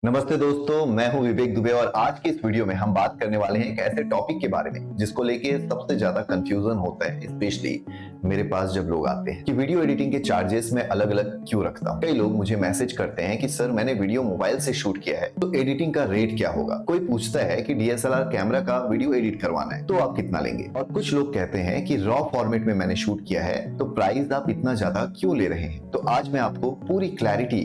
नमस्ते दोस्तों, मैं हूं विवेक दुबे और आज की इस वीडियो में हम बात करने वाले हैं एक ऐसे टॉपिक के बारे में जिसको लेके सबसे ज्यादा कंफ्यूजन होता है, स्पेशली मेरे पास जब लोग आते हैं कि वीडियो एडिटिंग के चार्जेस मैं अलग अलग क्यों रखता हूं। कई लोग मुझे मैसेज करते हैं कि सर मैंने वीडियो मोबाइल से शूट किया है तो एडिटिंग का रेट क्या होगा। कोई पूछता है कि डीएसएलआर कैमरा का वीडियो एडिट करवाना है तो आप कितना लेंगे, और कुछ लोग कहते हैं कि रॉ फॉर्मेट में मैंने शूट किया है तो प्राइस आप इतना ज्यादा क्यों ले रहे हैं। तो आज मैं आपको पूरी क्लैरिटी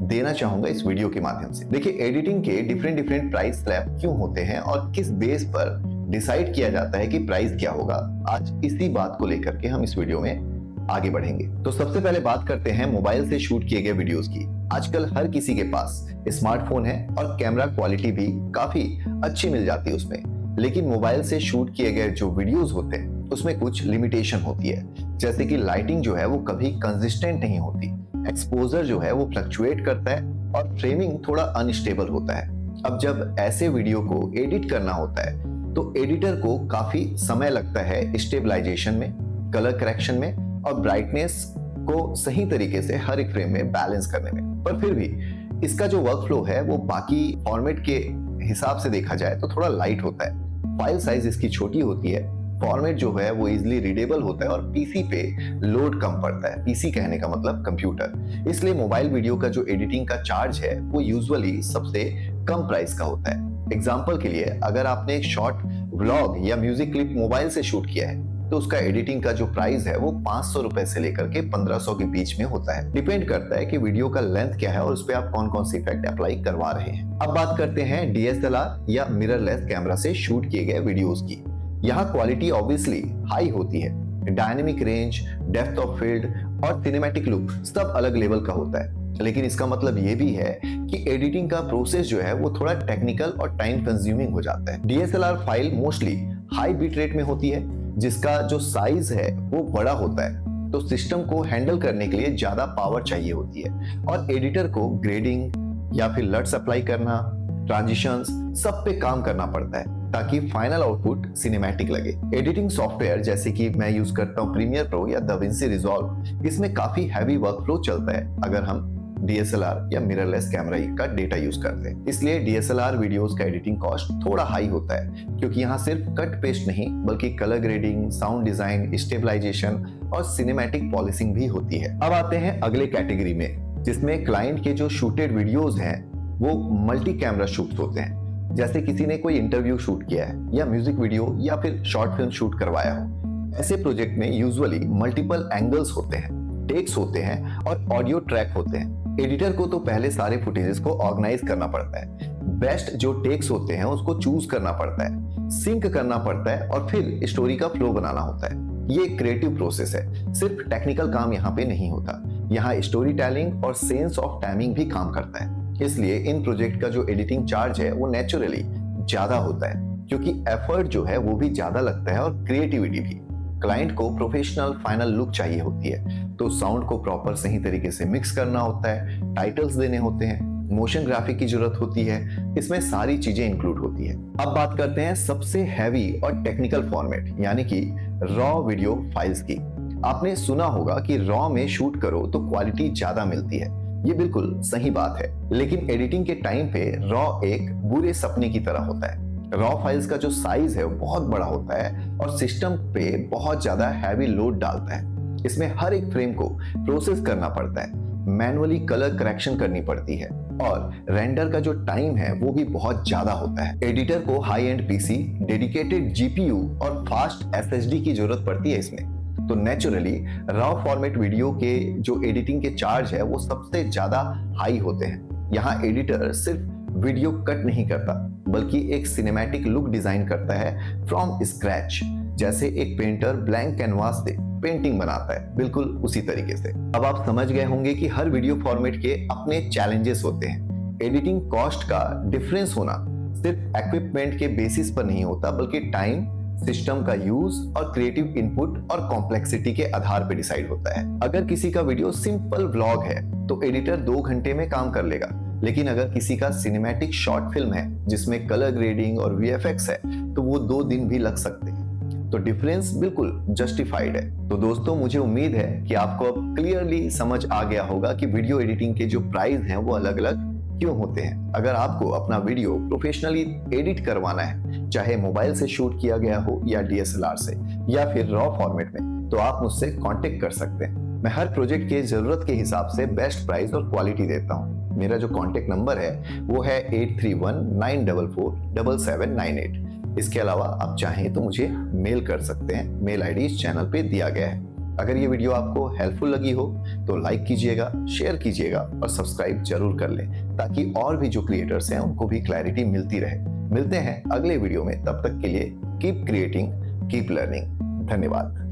देना चाहूंगा इस वीडियो के माध्यम से। देखिए, एडिटिंग के डिफरेंट प्राइस स्लैब क्यों होते हैं और किस बेस पर डिसाइड किया जाता है कि प्राइस क्या होगा, आज इसी बात को लेकर के हम इस वीडियो में आगे बढ़ेंगे। तो सबसे पहले बात करते हैं मोबाइल से शूट किए गए वीडियोस की। आजकल हर किसी के पास स्मार्टफोन है और कैमरा क्वालिटी भी काफी अच्छी मिल जाती है उसमें, लेकिन मोबाइल से शूट किए गए जो वीडियोस होते हैं उसमें कुछ लिमिटेशन होती है, जैसे कि लाइटिंग जो है वो कभी कंसिस्टेंट नहीं होती, एक्सपोजर जो है वो फ्लक्चुएट करता है और फ्रेमिंग थोड़ा अनस्टेबल होता है। अब जब ऐसे वीडियो को एडिट करना होता है तो एडिटर को काफी समय लगता है स्टेबलाइजेशन में, कलर करेक्शन में और ब्राइटनेस को सही तरीके से हर एक फ्रेम में बैलेंस करने में। पर फिर भी इसका जो वर्क फ्लो है वो बाकी फॉर्मेट के हिसाब से देखा जाए तो थोड़ा लाइट होता है। फाइल साइज इसकी छोटी होती है, फॉर्मेट जो है वो इजिली रीडेबल होता है और पीसी पे लोड कम पड़ता है। पीसी कहने का मतलब कंप्यूटर। इसलिए मोबाइल वीडियो का जो एडिटिंग का चार्ज है वो यूजुअली सबसे कम प्राइस का होता है। एग्जांपल के लिए, अगर आपने एक शॉर्ट व्लॉग या म्यूजिक क्लिप मोबाइल से शूट किया है तो उसका एडिटिंग का जो प्राइस है वो 500 रुपए से लेकर के 1500 के बीच में होता है। डिपेंड करता है कि वीडियो का लेंथ क्या है और उस पर आप कौन कौन से इफेक्ट अप्लाई करवा रहे हैं। अब बात करते हैं डीएसएलआर या मिररलेस कैमरा से शूट किए गए वीडियोस की। यहाँ क्वालिटी ऑब्वियसली हाई होती है, dynamic range, depth of field और सिनेमैटिक लुक सब अलग लेवल का होता है। लेकिन इसका मतलब ये भी है कि एडिटिंग का प्रोसेस जो है वो थोड़ा टेक्निकल और टाइम कंज्यूमिंग हो जाता है। DSLR file mostly high bit rate में होती है जिसका जो साइज है वो बड़ा होता है, तो सिस्टम को हैंडल करने के लिए ज्यादा पावर चाहिए होती है और एडिटर को ग्रेडिंग या फिर लट्स अप्लाई करना, ट्रांजिशंस सब पे काम करना पड़ता है ताकि फाइनल आउटपुट सिनेमैटिक लगे। एडिटिंग सॉफ्टवेयर जैसे कि मैं यूज करता हूँ प्रीमियर प्रो या दाविंसी रिजॉल्व, इसमें काफी हैवी वर्कफ्लो चलता है अगर हम डीएसएलआर या मिररलेस कैमरा का डेटा यूज करते हैं। इसलिए डीएसएलआर वीडियोस का एडिटिंग कॉस्ट थोड़ा हाई होता है, क्योंकि यहाँ सिर्फ कट पेस्ट नहीं बल्कि colour grading, sound design, stabilisation और सिनेमैटिक पॉलिशिंग भी होती है। अब आते हैं अगले कैटेगरी में, जिसमें क्लाइंट के जो शूटेड वीडियोज हैं वो मल्टी कैमरा शूट होते हैं। जैसे किसी ने कोई इंटरव्यू शूट किया है या म्यूजिक वीडियो या फिर शॉर्ट फिल्म शूट करवाया हो। ऐसे प्रोजेक्ट में यूजुअली मल्टीपल एंगल्स होते हैं, टेक्स होते हैं और ऑडियो ट्रैक होते हैं। एडिटर को तो पहले सारे फुटेजेस को ऑर्गेनाइज करना पड़ता है, बेस्ट जो टेक्स होते हैं उसको चूज करना पड़ता है, सिंक करना पड़ता है और फिर स्टोरी का फ्लो बनाना होता है। ये क्रिएटिव प्रोसेस है, सिर्फ टेक्निकल काम यहाँ पे नहीं होता। यहाँ स्टोरी टेलिंग और सेंस ऑफ टाइमिंग भी काम करता है। इसलिए इन प्रोजेक्ट का जो एडिटिंग चार्ज है वो नेचुरली ज्यादा होता है, क्योंकि एफर्ट जो है वो भी ज्यादा लगता है और क्रिएटिविटी भी। क्लाइंट को प्रोफेशनल फाइनल लुक चाहिए होती है, तो साउंड को प्रॉपर सही तरीके से मिक्स करना होता है, टाइटल्स देने होते हैं, मोशन ग्राफिक की जरूरत होती है, इसमें सारी चीजें इंक्लूड होती है। अब बात करते हैं सबसे हैवी और टेक्निकल फॉर्मेट यानी कि रॉ वीडियो फाइल्स की। आपने सुना होगा कि रॉ में शूट करो तो क्वालिटी ज्यादा मिलती है। ये बिल्कुल सही बात है, लेकिन एडिटिंग के टाइम पे रॉ एक बुरे सपने की तरह होता है। रॉ फाइल्स का जो साइज है वो बहुत बड़ा होता है और सिस्टम पे बहुत ज्यादा हैवी लोड डालता है। इसमें हर एक फ्रेम को प्रोसेस करना पड़ता है, मैनुअली कलर करेक्शन करनी पड़ती है और रेंडर का जो टाइम है वो भी बहुत ज्यादा होता है। एडिटर को high and PC, dedicated GPU और फास्ट एसएसडी की जरूरत पड़ती है इसमें। तो नेचुरली रॉ फॉर्मेट वीडियो के जो एडिटिंग के चार्ज है वो सबसे ज्यादा हाई होते हैं। यहाँ एडिटर सिर्फ वीडियो कट नहीं करता बल्कि एक सिनेमैटिक लुक डिजाइन करता है फ्रॉम स्क्रैच, जैसे एक पेंटर ब्लैंक कैनवास से पेंटिंग बनाता है, बिल्कुल उसी तरीके से। अब आप समझ गए होंगे कि हर वीडियो फॉर्मेट के अपने चैलेंजेस होते हैं। एडिटिंग कॉस्ट का डिफरेंस होना सिर्फ इक्विपमेंट के बेसिस पर नहीं होता बल्कि टाइम, सिस्टम का यूज और क्रिएटिव इनपुट और कॉम्प्लेक्सिटी के आधार पर डिसाइड होता है। अगर किसी का वीडियो सिंपल व्लॉग है तो एडिटर 2 घंटे में काम कर लेगा, लेकिन अगर किसी का सिनेमैटिक शॉर्ट फिल्म है जिसमें कलर ग्रेडिंग और वीएफएक्स है तो वो 2 दिन भी लग सकते हैं। तो डिफरेंस बिल्कुल जस्टिफाइड है। तो दोस्तों, मुझे उम्मीद है कि आपको अब क्लियरली समझ आ गया होगा कि वीडियो एडिटिंग के जो प्राइस हैं वो अलग अलग क्यों होते हैं? अगर आपको अपना वीडियो प्रोफेशनली एडिट करवाना है, चाहे मोबाइल से शूट किया गया हो या DSLR से या फिर रॉ फॉर्मेट में, तो आप मुझसे कांटेक्ट कर सकते हैं। मैं हर प्रोजेक्ट के जरूरत के हिसाब से बेस्ट प्राइस और क्वालिटी देता हूँ। मेरा जो कांटेक्ट नंबर है वो है 8319447798। इसके अलावा आप चाहें तो मुझे मेल कर सकते हैं। मेल आईडी इस चैनल पे दिया गया है। अगर ये वीडियो आपको हेल्पफुल लगी हो तो लाइक कीजिएगा, शेयर कीजिएगा और सब्सक्राइब जरूर कर लें, ताकि और भी जो क्रिएटर्स हैं उनको भी क्लैरिटी मिलती रहे। मिलते हैं अगले वीडियो में, तब तक के लिए कीप क्रिएटिंग, कीप लर्निंग। धन्यवाद।